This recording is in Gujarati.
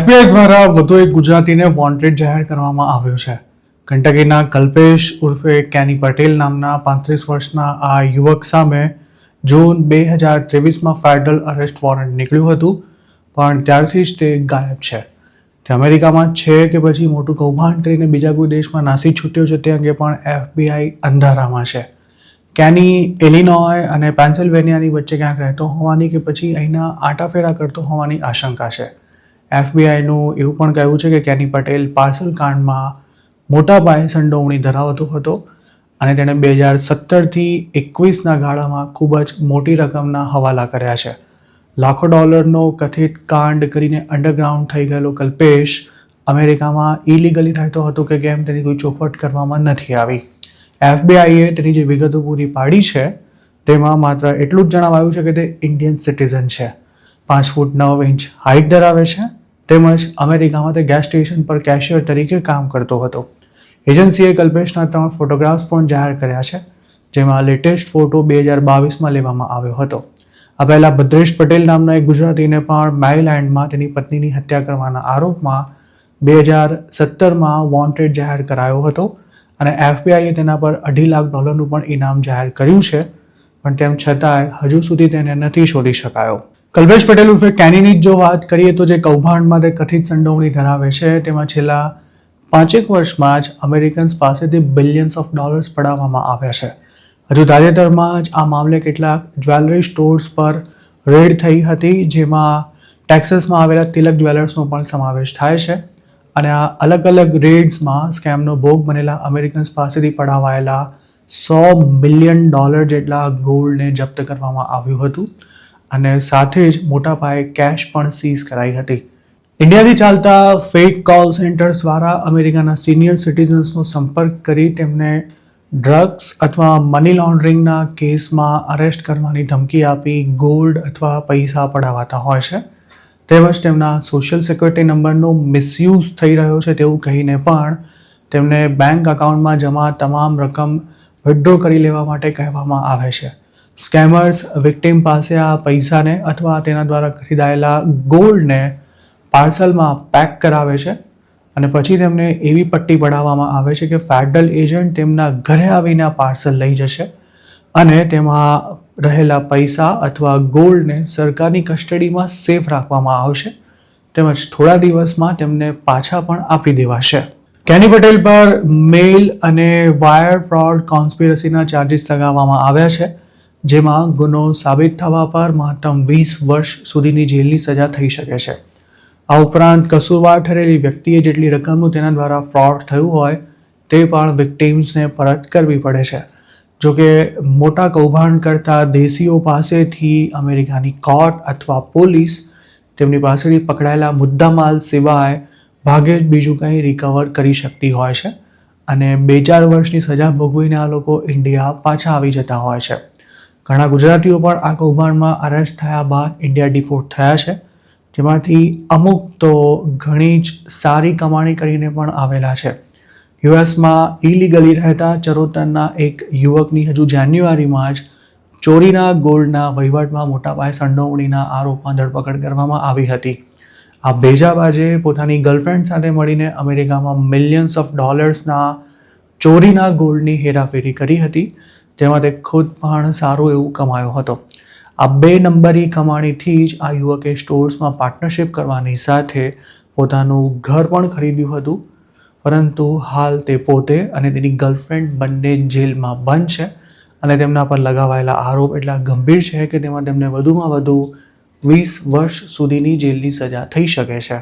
એફબીઆઈ દ્વારા વધુ એક ગુજરાતીને વોન્ટેડ જાહેર કરવામાં આવ્યો છે. કંટકીના કલ્પેશ ઉર્ફે કેની પટેલ નામના 35 વર્ષના આ યુવક સામે જૂન 2023માં ફેડરલ અરેસ્ટ વોરંટ નીકળ્યું હતું, પણ ત્યારથી જ તે ગાયબ છે. તે અમેરિકામાં છે કે પછી મોટું કૌભાંડ કરીને બીજા કોઈ દેશમાં નાસી છૂટ્યો છે તે અંગે પણ એફબીઆઈ અંધારામાં છે. કેની ઇલિનોય અને પેન્સિલ્વેનિયાની વચ્ચે ક્યાંક રહેતો હોવાની કે પછી અહીંના આટાફેરા કરતો હોવાની આશંકા છે. એફબીઆઈનું એવું પણ કહેવું છે કે કેની પટેલ પાર્સલ કાંડમાં મોટા પાયે સંડોવણી ધરાવતો હતો અને તેણે 2017થી 21ના ગાળામાં ખૂબ જ મોટી રકમના હવાલા કર્યા છે. લાખો ડોલરનો કથિત કાંડ કરીને અંડરગ્રાઉન્ડ થઈ ગયેલો કલ્પેશ અમેરિકામાં ઇલીગલી રહેતો હતો કે કેમ તેની કોઈ ચોખવટ કરવામાં નથી આવી. એફબીઆઈએ તેની જે વિગતો પૂરી પાડી છે તેમાં માત્ર એટલું જ જણાવાયું છે કે તે ઇન્ડિયન સિટીઝન છે, 5 ફૂટ 9 ઇંચ હાઇટ ધરાવે છે, તેમજ અમેરિકામાં તે ગેસ સ્ટેશન પર કેશિયર તરીકે કામ કરતો હતો. એજન્સીએ કલ્પેશના 3 ફોટોગ્રાફ્સ પણ જાહેર કર્યા છે, જેમાં લેટેસ્ટ ફોટો 2022માં લેવામાં આવ્યો હતો. આ પહેલા ભદ્રેશ પટેલ નામના એક ગુજરાતીને પણ મેરીલેન્ડમાં તેની પત્નીની હત્યા કરવાના આરોપમાં 2017માં વોન્ટેડ જાહેર કરાયો હતો અને એફબીઆઈએ તેના પર $2.5 લાખ પણ ઇનામ જાહેર કર્યું છે, પણ તેમ છતાંય હજુ સુધી તેને નથી શોધી શકાયો. કલ્પેશ પટેલ ઉર્ફે કેનીની જો વાત કરીએ તો જે કૌભાંડમાં તે કથિત સંડોવણી ધરાવે છે તેમાં છેલ્લા 5 વર્ષમાં જ અમેરિકન્સ પાસેથી બિલિયન્સ ઓફ ડોલર્સ પડાવવામાં આવ્યા છે. હજુ તાજેતરમાં જ આ મામલે કેટલાક જ્વેલરી સ્ટોર્સ પર રેડ થઈ હતી, જેમાં ટેક્સાસમાં આવેલા તિલક જ્વેલર્સનો પણ સમાવેશ થાય છે અને આ અલગ અલગ રેડ્સમાં સ્કેમનો ભોગ બનેલા અમેરિકન્સ પાસેથી પડાવાયેલા $100 મિલિયન જેટલા ગોલ્ડને જપ્ત કરવામાં આવ્યું હતું અને સાથે જ મોટા પાયે કેશ પણ સીઝ કરાઈ હતી. ઇન્ડિયાથી ચાલતા ફેક કોલ સેન્ટર્સ દ્વારા અમેરિકાના સિનિયર સિટીઝન્સનો સંપર્ક કરી તેમને ડ્રગ્સ અથવા મની લોન્ડરિંગના કેસમાં અરેસ્ટ કરવાની ધમકી આપી ગોલ્ડ અથવા પૈસા પડાવાતા હોય છે. તેમજ તેમના સોશિયલ સિક્યુરિટી નંબરનો મિસયુઝ થઈ રહ્યો છે તેવું કહીને પણ તેમને બેંક એકાઉન્ટમાં જમા તમામ રકમ વિથડ્રો કરી લેવા માટે કહેવામાં આવે છે. સ્કેમર્સ વિક્ટિમ પાસે આ પૈસાને અથવા તેના દ્વારા ખરીદાયેલા ગોલ્ડને પાર્સલમાં પેક કરાવે છે અને પછી તેમને એવી પટ્ટી પડાવવામાં આવે છે કે ફેડરલ એજન્ટ તેમના ઘરે આવીને પાર્સલ લઈ જશે અને તેમાં રહેલા પૈસા અથવા ગોલ્ડને સરકારની કસ્ટડીમાં સેફ રાખવામાં આવશે, તેમજ થોડા દિવસમાં તેમને પાછા પણ આપી દેવાશે. કેની પટેલ પર મેલ અને વાયર ફ્રોડ કોન્સ્પિરસીના ચાર્જીસ લગાવવામાં આવ્યા છે, જેમાં ગુનો સાબિત થવા પર મહત્તમ 20 વર્ષ સુધીની જેલની સજા થઈ શકે છે. આ ઉપરાંત કસૂરવાર ઠરેલી વ્યક્તિએ જેટલી રકમનું તેના દ્વારા ફ્રોડ થયું હોય તે પણ વિક્ટિમ્સને પરત કરવી પડે છે. જોકે મોટા કૌભાંડ કરતા દેશીઓ પાસેથી અમેરિકાની કોર્ટ અથવા પોલીસ તેમની પાસેથી પકડાયેલા મુદ્દામાલ સિવાય ભાગે જ બીજું કંઈ રિકવર કરી શકતી હોય છે અને 2-4 વર્ષની સજા ભોગવીને આ લોકો ઇન્ડિયા પાછા આવી જતા હોય છે. ઘણા ગુજરાતીઓ પણ આ કૌભાંડમાં અરેસ્ટ થયા બાદ ઇન્ડિયા ડિપોર્ટ થયા છે, જેમાંથી અમુક તો ઘણી જ સારી કમાણી કરીને પણ આવેલા છે. યુએસમાં ઇલીગલી રહેતા ચરોતરના એક યુવકની હજુ જાન્યુઆરીમાં જ ચોરીના ગોલ્ડના વહીવટમાં મોટા પાયે સંડોવણીના આરોપમાં ધરપકડ કરવામાં આવી હતી. આ ભેજાબાજે પોતાની ગર્લફ્રેન્ડ સાથે મળીને અમેરિકામાં મિલિયન્સ ઓફ ડોલર્સના ચોરીના ગોલ્ડની હેરાફેરી કરી હતી, જેમાં તે ખુદ પણ સારું એવું કમાયો હતો. આ 2 નંબરી કમાણીથી જ આ યુવકે સ્ટોર્સમાં પાર્ટનરશિપ કરવાની સાથે પોતાનું ઘર પણ ખરીદ્યું હતું, પરંતુ હાલ તે પોતે અને તેની ગર્લફ્રેન્ડ બંને જેલમાં બંધ છે અને તેમના પર લગાવાયેલા આરોપ એટલા ગંભીર છે કે તેમાં તેમને વધુમાં વધુ 20 વર્ષ સુધીની જેલની સજા થઈ શકે છે.